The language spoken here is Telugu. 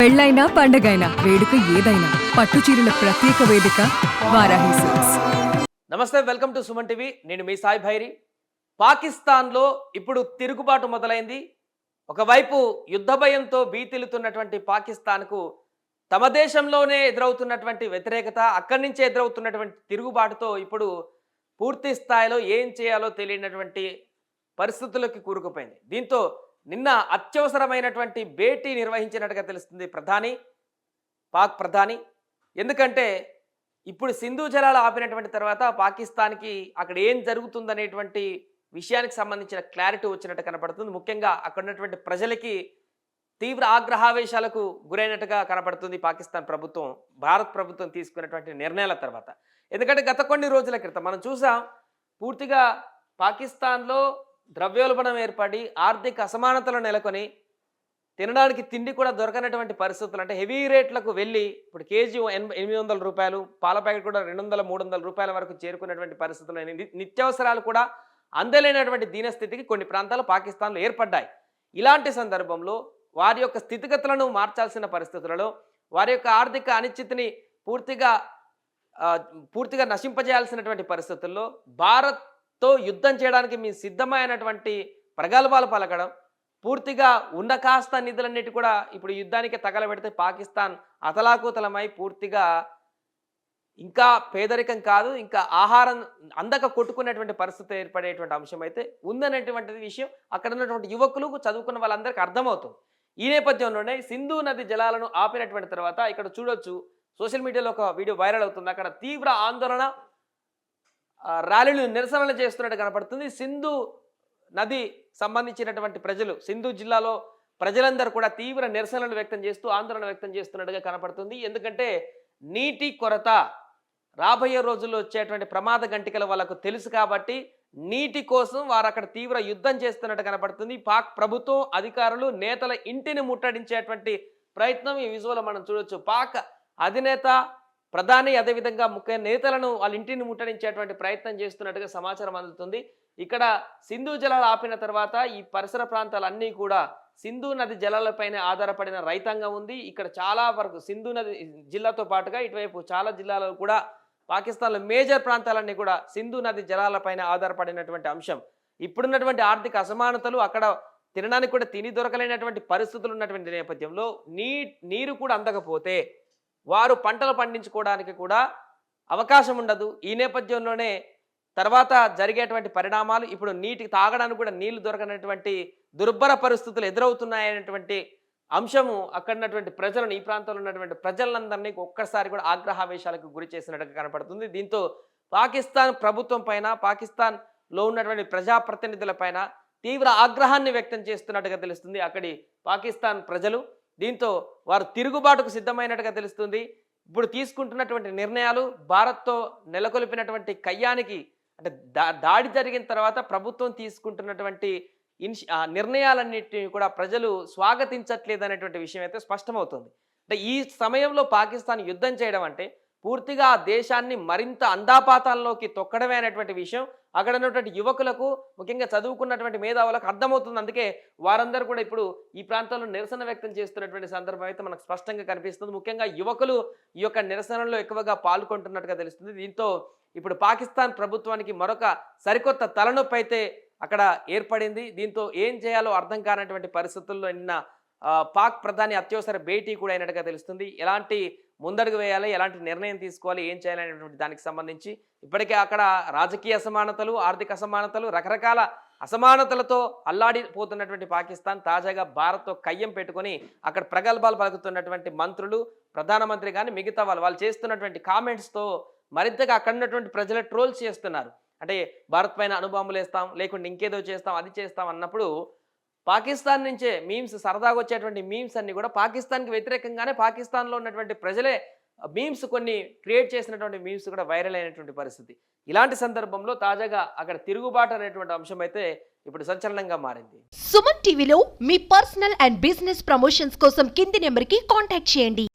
పెళ్ళైనా పండగైనా వేడుక ఏదైనా పట్టు చీరల ప్రత్యేక వేదిక వారాహి సిల్క్స్. నమస్తే, వెల్కమ్ టు సుమన్ టీవీ. నేను మీ సాయి భైరి. పాకిస్తాన్లో ఇప్పుడు తిరుగుబాటు మొదలైంది. ఒకవైపు యుద్ధ భయంతో భీతిల్లుతున్నటువంటి పాకిస్తాన్కు తమ దేశంలోనే ఎదురవుతున్నటువంటి వ్యతిరేకత, అక్కడి నుంచే ఎదురవుతున్నటువంటి తిరుగుబాటుతో ఇప్పుడు పూర్తి స్థాయిలో ఏం చేయాలో తెలియనటువంటి పరిస్థితులకి కూరుకుపోయింది. దీంతో నిన్న అత్యవసరమైనటువంటి భేటీ నిర్వహించినట్టుగా తెలుస్తుంది పాక్ ప్రధాని. ఎందుకంటే ఇప్పుడు సింధు జలాలు ఆపినటువంటి తర్వాత పాకిస్తాన్కి అక్కడ ఏం జరుగుతుందనేటువంటి విషయానికి సంబంధించిన క్లారిటీ వచ్చినట్టు కనపడుతుంది. ముఖ్యంగా అక్కడ ఉన్నటువంటి ప్రజలకి తీవ్ర ఆగ్రహావేశాలకు గురైనట్టుగా కనపడుతుంది పాకిస్తాన్ ప్రభుత్వం, భారత్ ప్రభుత్వం తీసుకున్నటువంటి నిర్ణయాల తర్వాత. ఎందుకంటే గత కొన్ని రోజుల క్రితం మనం చూసాం, పూర్తిగా పాకిస్తాన్లో ద్రవ్యోల్బణం ఏర్పడి ఆర్థిక అసమానతలు నెలకొని తినడానికి తిండి కూడా దొరకనటువంటి పరిస్థితులు, అంటే హెవీ రేట్లకు వెళ్ళి ఇప్పుడు కేజీ 800 రూపాయలు, పాల ప్యాకెట్ కూడా 200-300 రూపాయల వరకు చేరుకున్నటువంటి పరిస్థితులు, నిత్యావసరాలు కూడా అందలేనటువంటి దీనస్థితికి కొన్ని ప్రాంతాలు పాకిస్తాన్లో ఏర్పడ్డాయి. ఇలాంటి సందర్భంలో వారి యొక్క స్థితిగతులను మార్చాల్సిన పరిస్థితులలో, వారి యొక్క ఆర్థిక అనిశ్చితిని పూర్తిగా నశింపజేయాల్సినటువంటి పరిస్థితుల్లో భారత్తో యుద్ధం చేయడానికి మీ సిద్ధమైనటువంటి ప్రగల్భాలు పలకడం, పూర్తిగా ఉన్న కాస్త నిధులన్నిటి కూడా ఇప్పుడు యుద్ధానికి తగలబెడితే పాకిస్తాన్ అతలాకుతలమై పూర్తిగా ఇంకా పేదరికం కాదు, ఇంకా ఆహారం అందక కొట్టుకునేటువంటి పరిస్థితి ఏర్పడేటువంటి అంశం అయితే ఉందనేటువంటి విషయం అక్కడ ఉన్నటువంటి యువకులు, చదువుకున్న వాళ్ళందరికీ అర్థమవుతుంది. ఈ నేపథ్యంలోనే సింధు నది జలాలను ఆపినటువంటి తర్వాత ఇక్కడ చూడొచ్చు, సోషల్ మీడియాలో ఒక వీడియో వైరల్ అవుతుంది. అక్కడ తీవ్ర ఆందోళన, ర్యాలీలు, నిరసనలు చేస్తున్నట్టు కనపడుతుంది. సింధు నది సంబంధించినటువంటి ప్రజలు, సింధు జిల్లాలో ప్రజలందరూ కూడా తీవ్ర నిరసనలు వ్యక్తం చేస్తూ ఆందోళన వ్యక్తం చేస్తున్నట్టుగా కనపడుతుంది. ఎందుకంటే నీటి కొరత రాబోయే రోజుల్లో వచ్చేటువంటి ప్రమాద గంటికలు వాళ్ళకు తెలుసు కాబట్టి నీటి కోసం వారు అక్కడ తీవ్ర యుద్ధం చేస్తున్నట్టు కనపడుతుంది. పాక్ ప్రభుత్వం, అధికారులు, నేతల ఇంటిని ముట్టడించేటువంటి ప్రయత్నం ఈ విజువల్ మనం చూడొచ్చు. పాక్ అధినేత, ప్రధాని, అదేవిధంగా ముఖ్య నేతలను వాళ్ళ ఇంటిని ముట్టడించేటువంటి ప్రయత్నం చేస్తున్నట్టుగా సమాచారం అందుతుంది. ఇక్కడ సింధు జలాలు ఆపిన తర్వాత ఈ పరిసర ప్రాంతాలన్నీ కూడా సింధు నది జలాలపైన ఆధారపడిన రైతాంగం ఉంది. ఇక్కడ చాలా వరకు సింధు నది జిల్లాతో పాటుగా ఇటువైపు చాలా జిల్లాలో కూడా పాకిస్తాన్లో మేజర్ ప్రాంతాలన్నీ కూడా సింధు నది జలాలపైన ఆధారపడినటువంటి అంశం. ఇప్పుడున్నటువంటి ఆర్థిక అసమానతలు, అక్కడ తినడానికి కూడా తిని దొరకలేనటువంటి పరిస్థితులు ఉన్నటువంటి నేపథ్యంలో నీరు కూడా అందకపోతే వారు పంటలు పండించుకోవడానికి కూడా అవకాశం ఉండదు. ఈ నేపథ్యంలోనే తర్వాత జరిగేటువంటి పరిణామాలు, ఇప్పుడు నీటికి తాగడానికి కూడా నీళ్లు దొరకనటువంటి దుర్భర పరిస్థితులు ఎదురవుతున్నాయనేటువంటి అంశము అక్కడ ఉన్నటువంటి ప్రజలను, ఈ ప్రాంతంలో ఉన్నటువంటి ప్రజలందరినీ ఒక్కసారి కూడా ఆగ్రహావేశాలకు గురి చేసినట్టుగా కనపడుతుంది. దీంతో పాకిస్తాన్ ప్రభుత్వం పైన, పాకిస్తాన్లో ఉన్నటువంటి ప్రజాప్రతినిధుల పైన తీవ్ర ఆగ్రహాన్ని వ్యక్తం చేస్తున్నట్టుగా తెలుస్తుంది అక్కడి పాకిస్తాన్ ప్రజలు. దీంతో వారు తిరుగుబాటుకు సిద్ధమైనట్టుగా తెలుస్తుంది. ఇప్పుడు తీసుకుంటున్నటువంటి నిర్ణయాలు భారత్తో నెలకొల్పినటువంటి కయ్యానికి, అంటే దాడి జరిగిన తర్వాత ప్రభుత్వం తీసుకుంటున్నటువంటి నిర్ణయాలన్నింటినీ కూడా ప్రజలు స్వాగతించట్లేదు అనేటువంటి విషయం అయితే స్పష్టమవుతుంది. అంటే ఈ సమయంలో పాకిస్తాన్ యుద్ధం చేయడం అంటే పూర్తిగా ఆ దేశాన్ని మరింత అంధాపాతాల్లోకి తొక్కడమే అనేటువంటి విషయం అక్కడ ఉన్నటువంటి యువకులకు, ముఖ్యంగా చదువుకున్నటువంటి మేధావులకు అర్థమవుతుంది. అందుకే వారందరూ కూడా ఇప్పుడు ఈ ప్రాంతంలో నిరసన వ్యక్తం చేస్తున్నటువంటి సందర్భం అయితే మనకు స్పష్టంగా కనిపిస్తుంది. ముఖ్యంగా యువకులు ఈ యొక్క నిరసనలో ఎక్కువగా పాల్గొంటున్నట్టుగా తెలుస్తుంది. దీంతో ఇప్పుడు పాకిస్తాన్ ప్రభుత్వానికి మరొక సరికొత్త తలనొప్పి అయితే అక్కడ ఏర్పడింది. దీంతో ఏం చేయాలో అర్థం కానటువంటి పరిస్థితుల్లో నిన్న పాక్ ప్రధాని అత్యవసర భేటీ కూడా అయినట్టుగా తెలుస్తుంది. ఎలాంటి ముందడుగు వేయాలి, ఎలాంటి నిర్ణయం తీసుకోవాలి, ఏం చేయాలనేటువంటి దానికి సంబంధించి ఇప్పటికే అక్కడ రాజకీయ అసమానతలు, ఆర్థిక అసమానతలు, రకరకాల అసమానతలతో అల్లాడిపోతున్నటువంటి పాకిస్తాన్ తాజాగా భారత్తో కయ్యం పెట్టుకొని అక్కడ ప్రగల్భాలు పలుకుతున్నటువంటి మంత్రులు, ప్రధానమంత్రి కానీ మిగతా వాళ్ళు చేస్తున్నటువంటి కామెంట్స్తో మరింతగా అక్కడ ఉన్నటువంటి ప్రజలు ట్రోల్స్ చేస్తున్నారు. అంటే భారత్ పైన అణుబాంబులు వేస్తాం, లేకుంటే ఇంకేదో చేస్తాం, అది చేస్తాం అన్నప్పుడు పాకిస్తాన్ నుంచే మీమ్స్, సరదాగా వచ్చేటువంటి మీమ్స్ అన్ని కూడా పాకిస్తాన్కి వ్యతిరేకంగానే పాకిస్తాన్లో ఉన్నటువంటి ప్రజలే మీమ్స్ కొన్ని క్రియేట్ చేసినటువంటి మీమ్స్ కూడా వైరల్ అయినటువంటి పరిస్థితి. ఇలాంటి సందర్భంలో తాజాగా అక్కడ తిరుగుబాటు అనేటువంటి అంశం అయితే ఇప్పుడు సంచలనంగా మారింది. సుమన్ టీవీలో మీ పర్సనల్ అండ్ బిజినెస్ ప్రమోషన్స్ కోసం కింది నెంబర్కి కాంటాక్ట్ చేయండి.